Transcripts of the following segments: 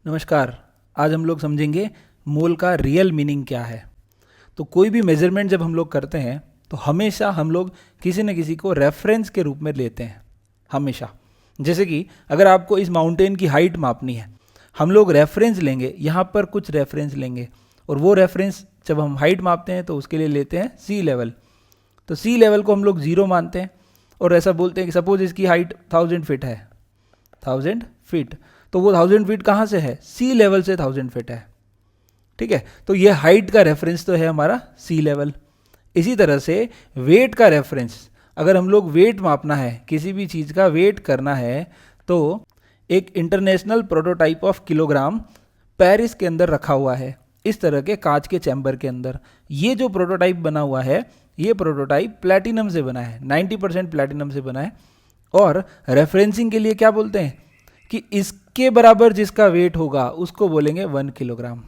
नमस्कार। आज हम लोग समझेंगे मोल का रियल मीनिंग क्या है। तो कोई भी मेजरमेंट जब हम लोग करते हैं तो हमेशा हम लोग किसी न किसी को रेफरेंस के रूप में लेते हैं, हमेशा। जैसे कि अगर आपको इस माउंटेन की हाइट मापनी है, हम लोग रेफरेंस लेंगे, यहाँ पर कुछ रेफरेंस लेंगे और वो रेफरेंस जब हम हाइट मापते हैं तो उसके लिए लेते हैं सी लेवल। तो सी लेवल को हम लोग 0 मानते हैं और ऐसा बोलते हैं कि सपोज इसकी हाइट 1000 फीट है, 1000 फीट। तो वो 1000 फीट कहाँ से है? सी लेवल से 1000 फीट है। ठीक है, तो ये हाइट का रेफरेंस तो है हमारा सी लेवल। इसी तरह से वेट का रेफरेंस, अगर हम लोग वेट मापना है, किसी भी चीज़ का वेट करना है, तो एक international prototype of kilogram Paris के अंदर रखा हुआ है, इस तरह के कांच के चैम्बर के अंदर। ये जो प्रोटोटाइप बना हुआ है, ये प्रोटोटाइप प्लैटिनम से बना है, 90% प्लैटिनम से बना है। और रेफरेंसिंग के लिए क्या बोलते हैं कि इसके बराबर जिसका वेट होगा उसको बोलेंगे 1 किलोग्राम।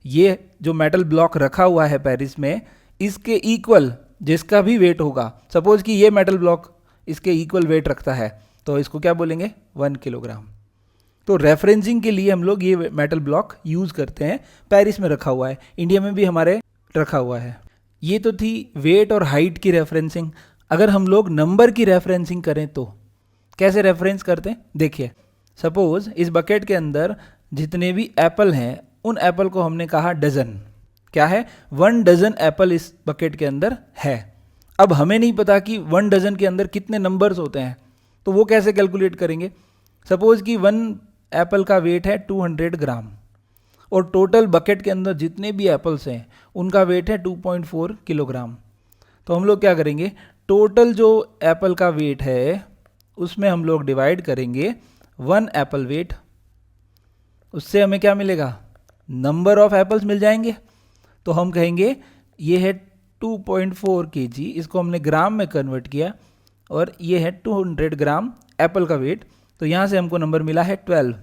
ये जो मेटल ब्लॉक रखा हुआ है पेरिस में, इसके इक्वल जिसका भी वेट होगा, सपोज कि ये मेटल ब्लॉक इसके इक्वल वेट रखता है, तो इसको क्या बोलेंगे? 1 किलोग्राम। तो रेफरेंसिंग के लिए हम लोग ये मेटल ब्लॉक यूज़ करते हैं। पेरिस में रखा हुआ है, इंडिया में भी हमारे रखा हुआ है। ये तो थी वेट और हाइट की रेफरेंसिंग। अगर हम लोग नंबर की रेफरेंसिंग करें तो कैसे रेफरेंस करते हैं? देखिए, सपोज इस बकेट के अंदर जितने भी एप्पल हैं, उन एप्पल को हमने कहा डजन। क्या है? 1 डजन एप्पल इस बकेट के अंदर है। अब हमें नहीं पता कि 1 डजन के अंदर कितने नंबर्स होते हैं, तो वो कैसे कैलकुलेट करेंगे? सपोज कि 1 एप्पल का वेट है 200 ग्राम और टोटल बकेट के अंदर जितने भी एप्पल्स हैं उनका वेट है 2.4 किलोग्राम। तो हम लोग क्या करेंगे? टोटल जो एप्पल का वेट है उसमें हम लोग डिवाइड करेंगे 1 एप्पल वेट। उससे हमें क्या मिलेगा? नंबर ऑफ एप्पल्स मिल जाएंगे। तो हम कहेंगे ये है 2.4 kg, इसको हमने ग्राम में कन्वर्ट किया और ये है 200 ग्राम एप्पल का वेट। तो यहाँ से हमको नंबर मिला है 12।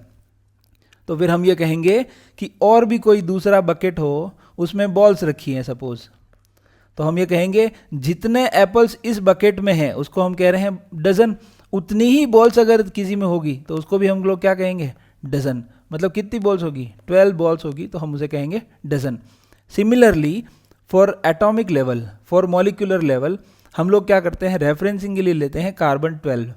तो फिर हम ये कहेंगे कि और भी कोई दूसरा बकेट हो, उसमें बॉल्स रखी हैं सपोज, तो हम ये कहेंगे जितने एप्पल्स इस बकेट में हैं उसको हम कह रहे हैं डजन। उतनी ही बॉल्स अगर किसी में होगी तो उसको भी हम लोग क्या कहेंगे? डजन। मतलब कितनी बॉल्स होगी? 12 बॉल्स होगी, तो हम उसे कहेंगे dozen. Similarly for atomic level, for molecular level, हम लोग क्या करते हैं? रेफरेंसिंग के लिए लेते हैं कार्बन 12।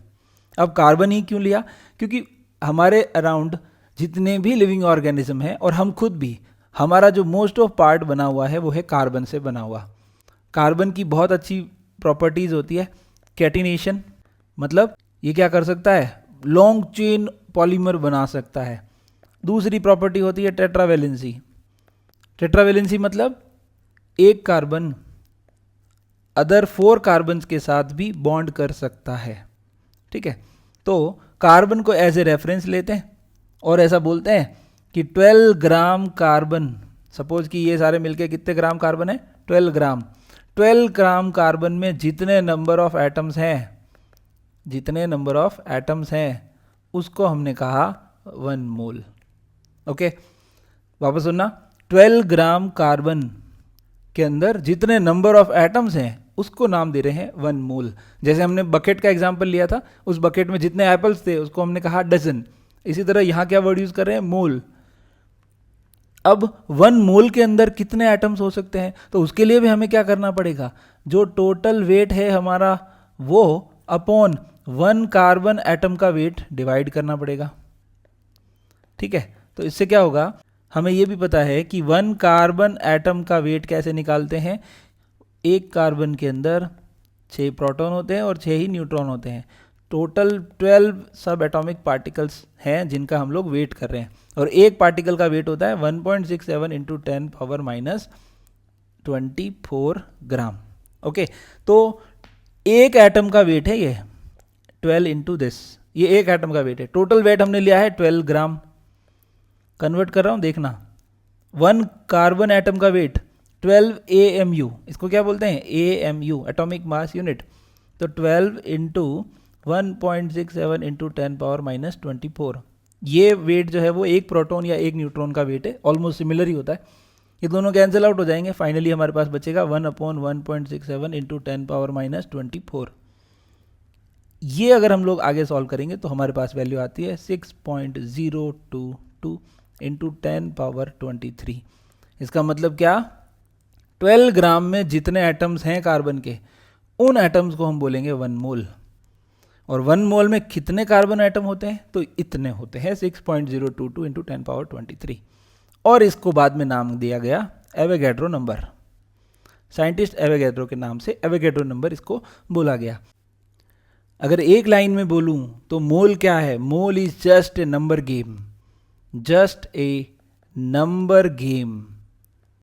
अब कार्बन ही क्यों लिया? क्योंकि हमारे अराउंड जितने भी लिविंग ऑर्गेनिज्म हैं और हम खुद भी, हमारा जो मोस्ट ऑफ पार्ट बना हुआ है वो है कार्बन से बना हुआ। कार्बन की बहुत अच्छी प्रॉपर्टीज़ होती है कैटिनेशन, मतलब ये क्या कर सकता है? लॉन्ग चेन पॉलीमर बना सकता है। दूसरी प्रॉपर्टी होती है टेट्रावेलेंसी। टेट्रावेलेंसी मतलब एक कार्बन अदर 4 कार्बन्स के साथ भी बॉन्ड कर सकता है। ठीक है, तो कार्बन को एज ए रेफरेंस लेते हैं और ऐसा बोलते हैं कि 12 ग्राम कार्बन, सपोज कि ये सारे मिलके कितने ग्राम कार्बन है? 12 ग्राम। 12 ग्राम कार्बन में जितने नंबर ऑफ एटम्स हैं, जितने नंबर ऑफ एटम्स हैं उसको हमने कहा 1 मोल। ओके, वापस सुनना, 12 ग्राम कार्बन के अंदर जितने नंबर ऑफ एटम्स हैं उसको नाम दे रहे हैं 1 मोल। जैसे हमने बकेट का एग्जांपल लिया था, उस बकेट में जितने एप्पल्स थे उसको हमने कहा डजन। इसी तरह यहाँ क्या वर्ड यूज कर रहे हैं? मोल। अब 1 मोल के अंदर कितने एटम्स हो सकते हैं? तो उसके लिए भी हमें क्या करना पड़ेगा? जो टोटल वेट है हमारा वो अपॉन 1 कार्बन एटम का वेट डिवाइड करना पड़ेगा। ठीक है, तो इससे क्या होगा? हमें ये भी पता है कि 1 कार्बन एटम का वेट कैसे निकालते हैं। एक कार्बन के अंदर 6 प्रोटॉन होते हैं और 6 ही न्यूट्रॉन होते हैं। टोटल 12 सब एटॉमिक पार्टिकल्स हैं जिनका हम लोग वेट कर रहे हैं, और एक पार्टिकल का वेट होता है 1.67 इंटू 10 पावर माइनस 24 ग्राम। ओके, तो एक एटम का वेट है ये 12 इंटू दिस, ये एक एटम का वेट है। टोटल वेट हमने लिया है 12 ग्राम। कन्वर्ट कर रहा हूँ, देखना। 1 कार्बन एटम का वेट 12 AMU, इसको क्या बोलते हैं? AMU, atomic mass unit. तो 12 इंटू 1.67 इंटू 10 पावर माइनस 24, ये वेट जो है वो एक प्रोटॉन या एक न्यूट्रॉन का वेट है। ऑलमोस्ट सिमिलर ही होता है। ये दोनों कैंसिल आउट हो जाएंगे, फाइनली हमारे पास बचेगा 1/1.67 इंटू 10 पावर माइनस 24। ये अगर हम लोग आगे सॉल्व करेंगे तो हमारे पास वैल्यू आती है 6.022 इंटू 10 पावर 23। इसका मतलब क्या, 12 ग्राम में जितने एटम्स हैं कार्बन के, उन एटम्स को हम बोलेंगे 1 मोल। और 1 मोल में कितने कार्बन एटम होते हैं, तो इतने होते हैं 6.022 इंटू 10 पावर 23। और इसको बाद में नाम दिया गया एवोगैड्रो नंबर। साइंटिस्ट एवोगैड्रो के नाम से एवोगैड्रो नंबर इसको बोला गया। अगर एक लाइन में बोलूं तो मोल क्या है, mole is just a number game, just a number game.